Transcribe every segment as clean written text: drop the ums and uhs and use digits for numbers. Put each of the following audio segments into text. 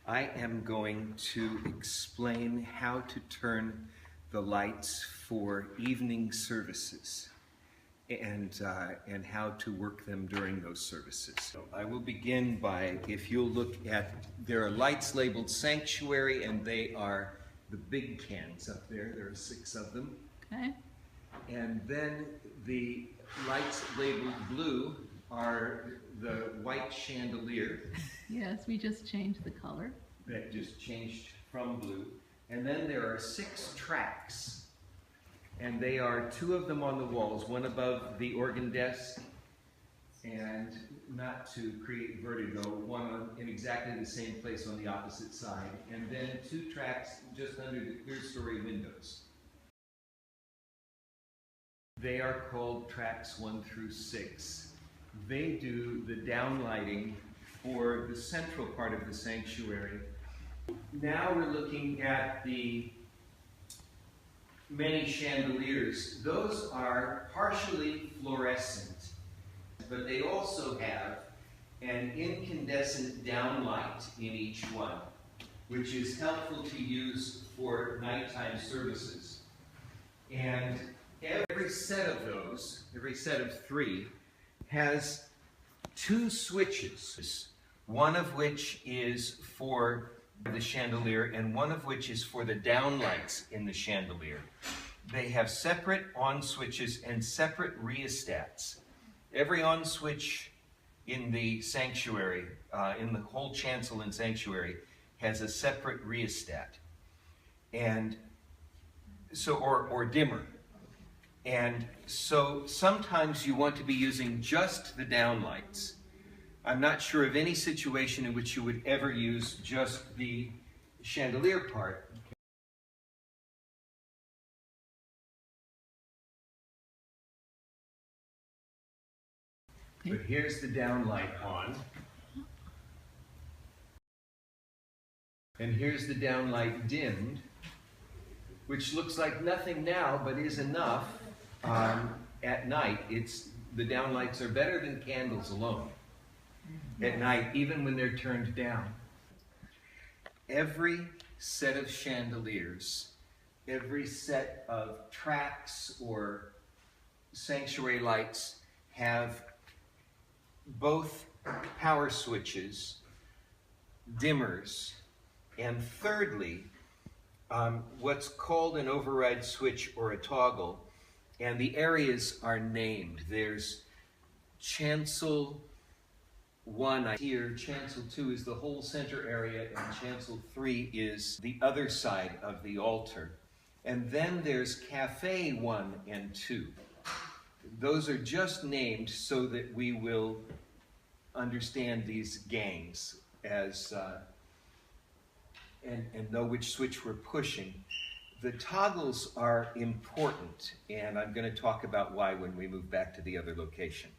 I am going to explain how to turn the lights for evening services and how to work them during those services. So I will begin by, if you'll look at, there are lights labeled Sanctuary, and they are the big cans up there. There are 6 of them. Okay. And then the lights labeled blue are the white chandelier. Yes, we just changed the color. That just changed from blue. And then there are 6 tracks. And they are 2 of them on the walls, one above the organ desk, and not to create vertigo, one in exactly the same place on the opposite side. And then 2 tracks just under the clear story windows. They are called tracks 1 through 6. They do the downlighting for the central part of the sanctuary. Now we're looking at the many chandeliers. Those are partially fluorescent, but they also have an incandescent downlight in each one, which is helpful to use for nighttime services. And every set of those, every set of 3, has 2 switches, one of which is for the chandelier and one of which is for the downlights in the chandelier. They have separate on switches and separate rheostats. Every on switch in the sanctuary, in the whole chancel and sanctuary, has a separate rheostat, and so or dimmer. And so sometimes you want to be using just the downlights. I'm not sure of any situation in which you would ever use just the chandelier part. But here's the downlight on. And here's the downlight dimmed, which looks like nothing now, but is enough at night. The downlights are better than candles alone at night, even when they're turned down. Every set of chandeliers, every set of tracks or sanctuary lights have both power switches, dimmers, and thirdly, what's called an override switch or a toggle, and the areas are named. There's chancel 1 here, chancel 2 is the whole center area, and chancel 3 is the other side of the altar. And then there's cafe 1 and 2. Those are just named so that we will understand these gangs as and know which switch we're pushing. The toggles are important, and I'm going to talk about why when we move back to the other location.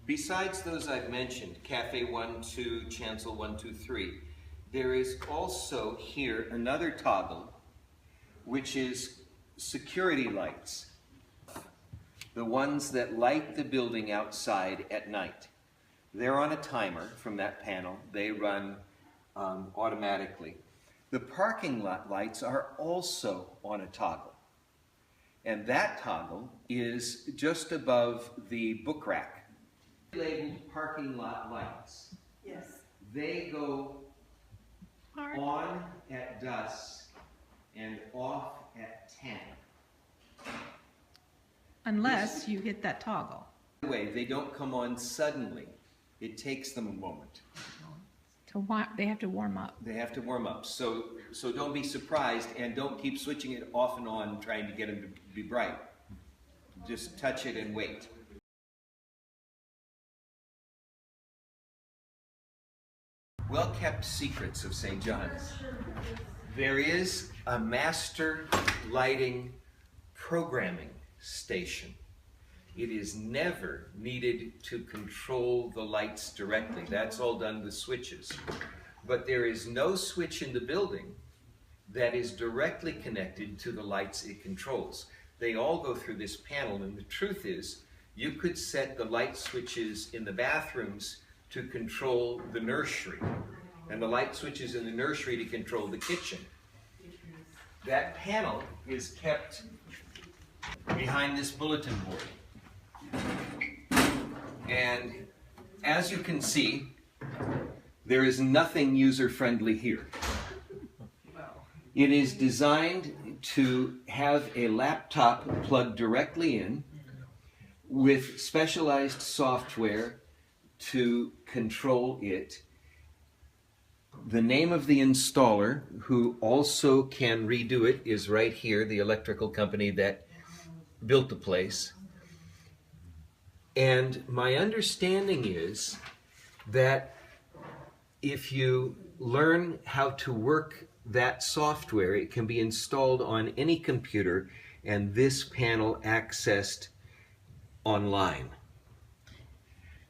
Besides those I've mentioned, Cafe 1, 2, Chancel 1, 2, 3, there is also here another toggle, which is security lights, the ones that light the building outside at night. They're on a timer from that panel. They run automatically. The parking lot lights are also on a toggle, and that toggle is just above the book rack. Labeled parking lot lights. Yes. They go on at dusk and off at 10. Unless you hit that toggle. By the way, they don't come on suddenly. It takes them a moment. They have to warm up. They have to warm up. So don't be surprised, and don't keep switching it off and on trying to get them to be bright. Just touch it and wait. Well-kept secrets of St. John's. There is a master lighting programming station. It is never needed to control the lights directly. That's all done with switches. But there is no switch in the building that is directly connected to the lights it controls. They all go through this panel, and the truth is, you could set the light switches in the bathrooms to control the nursery, and the light switches in the nursery to control the kitchen. That panel is kept behind this bulletin board. And as you can see, there is nothing user-friendly here. It is designed to have a laptop plugged directly in with specialized software to control it. The name of the installer, who also can redo it, is right here, the electrical company that built the place. And my understanding is that if you learn how to work that software, it can be installed on any computer and this panel accessed online.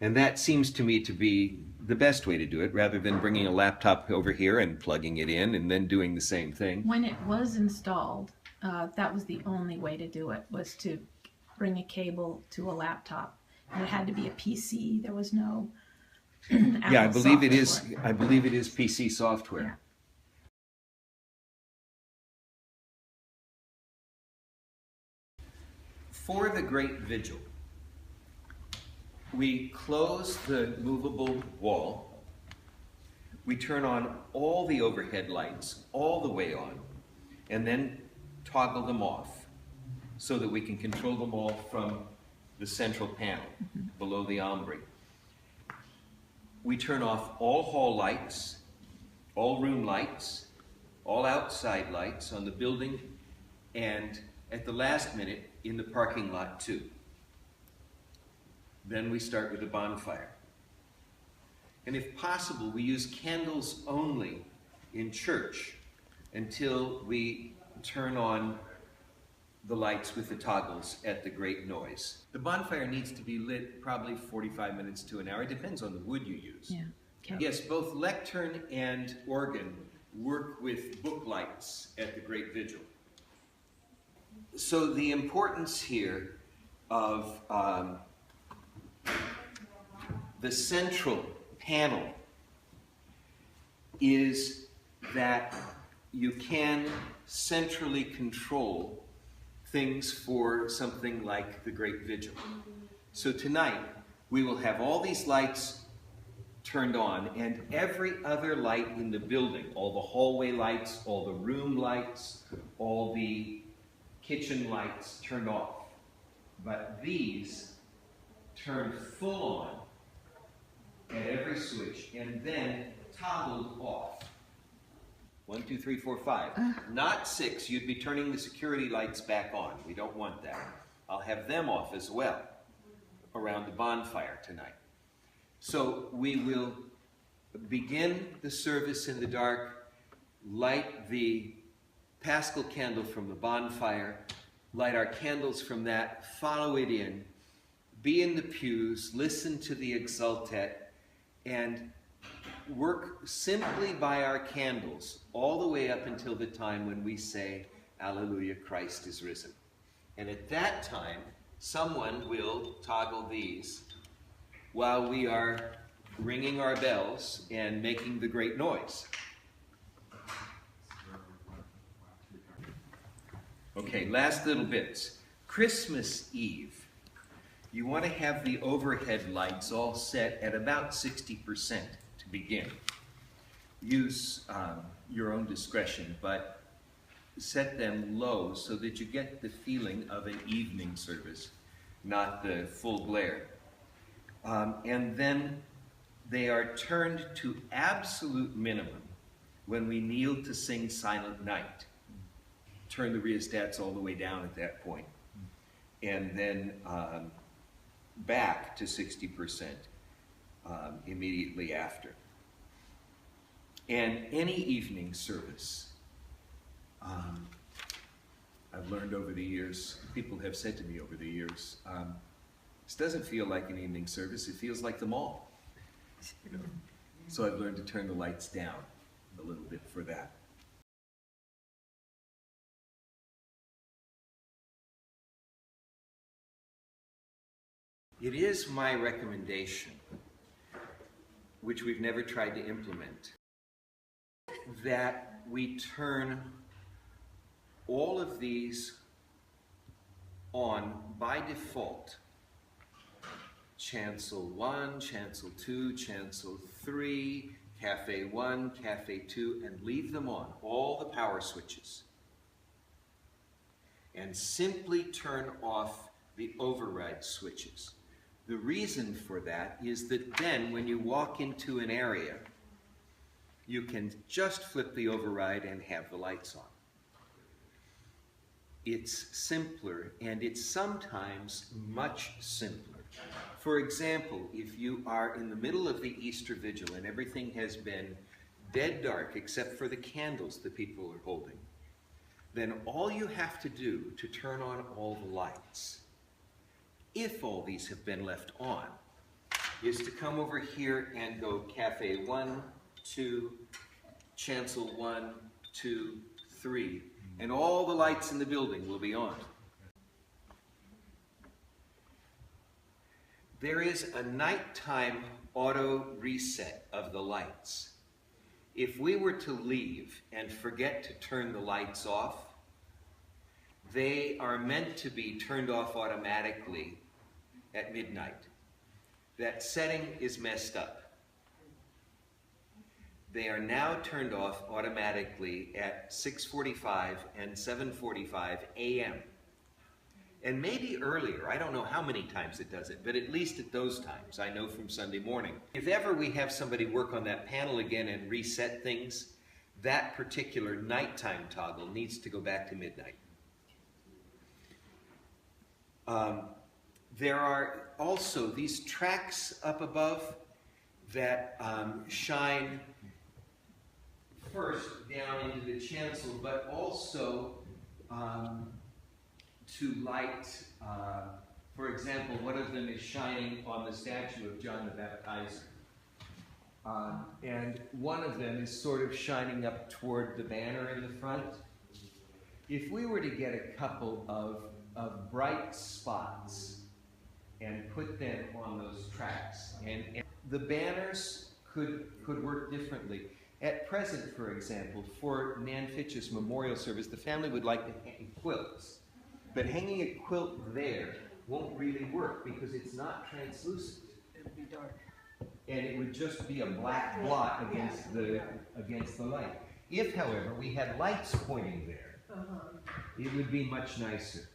And that seems to me to be the best way to do it, rather than bringing a laptop over here and plugging it in and then doing the same thing. When it was installed, that was the only way to do it, was to bring a cable to a laptop. And it had to be a PC. There was no Yeah, I believe it is. software. I believe it is PC software. Yeah. For the Great Vigil, we close the movable wall. We turn on all the overhead lights all the way on, and then toggle them off so that we can control them all from the central panel below the ombre. We turn off all hall lights, all room lights, all outside lights on the building, and at the last minute in the parking lot too. Then we start with the bonfire. And if possible, we use candles only in church until we turn on the lights with the toggles at the great noise. The bonfire needs to be lit probably 45 minutes to an hour. It depends on the wood you use. Yeah. Okay. Yes, both lectern and organ work with book lights at the Great Vigil. So the importance here of the central panel is that you can centrally control things for something like the Great Vigil. So tonight, we will have all these lights turned on, and every other light in the building, all the hallway lights, all the room lights, all the kitchen lights turned off. But these turn full on at every switch and then toggled off. 1, 2, 3, 4, 5. Not 6. You'd be turning the security lights back on. We don't want that. I'll have them off as well around the bonfire tonight. So we will begin the service in the dark, light the Paschal candle from the bonfire, light our candles from that, follow it in, be in the pews, listen to the exultet, and work simply by our candles all the way up until the time when we say, Alleluia, Christ is risen. And at that time, someone will toggle these while we are ringing our bells and making the great noise. Okay, last little bits. Christmas Eve. You want to have the overhead lights all set at about 60% to begin. Use your own discretion, but set them low so that you get the feeling of an evening service, not the full glare. And then they are turned to absolute minimum when we kneel to sing Silent Night. Turn the rheostats all the way down at that point. And then back to 60% immediately after. And any evening service, I've learned over the years, people have said to me over the years, this doesn't feel like an evening service, it feels like the mall. You know? So I've learned to turn the lights down a little bit for that. It is my recommendation which we've never tried to implement, that we turn all of these on by default. Chancel 1, chancel 2, chancel 3, cafe 1, cafe 2, and leave them on, all the power switches. And simply turn off the override switches. The reason for that is that then when you walk into an area, you can just flip the override and have the lights on. It's simpler, and it's sometimes much simpler. For example, if you are in the middle of the Easter Vigil and everything has been dead dark except for the candles that people are holding, then all you have to do to turn on all the lights, if all these have been left on, is to come over here and go cafe 1, 2, chancel 1, 2, 3, and all the lights in the building will be on. There is a nighttime auto reset of the lights. If we were to leave and forget to turn the lights off, they are meant to be turned off automatically at midnight. That setting is messed up. They are now turned off automatically at 6:45 and 7:45 a.m. And maybe earlier. I don't know how many times it does it, but at least at those times, I know from Sunday morning. If ever we have somebody work on that panel again and reset things, that particular nighttime toggle needs to go back to midnight. There are also these tracks up above that shine first down into the chancel, but also to light, for example, one of them is shining on the statue of John the Baptizer. And one of them is sort of shining up toward the banner in the front. If we were to get a couple of bright spots and put them on those tracks, and the banners could work differently. At present, for example, for Nan Fitch's memorial service, the family would like to hang quilts. But hanging a quilt there won't really work because it's not translucent. It would be dark. And it would just be a black blot against the light. If, however, we had lights pointing there, it would be much nicer.